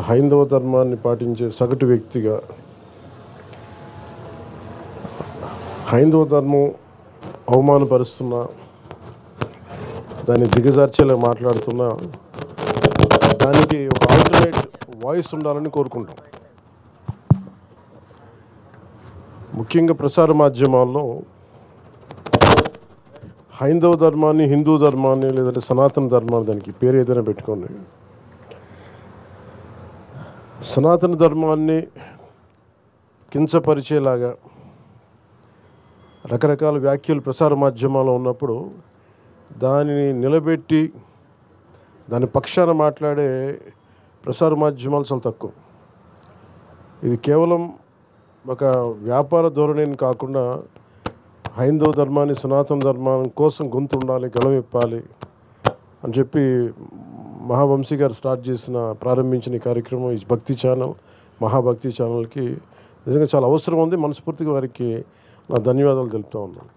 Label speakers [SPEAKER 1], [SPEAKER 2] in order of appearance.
[SPEAKER 1] హైందవ ధర్మాన్ని పాటించే సగటు వ్యక్తిగా హైందవ ధర్మం అవమానపరుస్తున్నా, దాన్ని దిగజార్చేలా మాట్లాడుతున్నా, దానికి ఒక ఆల్టర్నేట్ వాయిస్ ఉండాలని కోరుకుంటాం. ముఖ్యంగా ప్రసార మాధ్యమాల్లో హైందవ ధర్మాన్ని, హిందూ ధర్మాన్ని, లేదంటే సనాతన ధర్మాన్ని, దానికి పేరు ఏదైనా పెట్టుకోండి, సనాతన ధర్మాన్ని కించపరిచేలాగా రకరకాల వ్యాఖ్యలు ప్రసార మాధ్యమాల్లో ఉన్నప్పుడు దానిని నిలబెట్టి దాని పక్షాన మాట్లాడే ప్రసార మాధ్యమాలు చాలా తక్కువ. ఇది కేవలం ఒక వ్యాపార ధోరణిని కాకుండా హైందవ ధర్మాన్ని, సనాతన ధర్మం కోసం గొంతు ఉండాలి, గళమిప్పాలి అని చెప్పి మహావంశీ గారు ప్రారంభించిన ఈ కార్యక్రమం, ఈ భక్తి ఛానల్, మహాభక్తి ఛానల్కి నిజంగా చాలా అవసరం ఉంది. మనస్ఫూర్తిగా వారికి నా ధన్యవాదాలు తెలుపుతూ ఉన్నాను.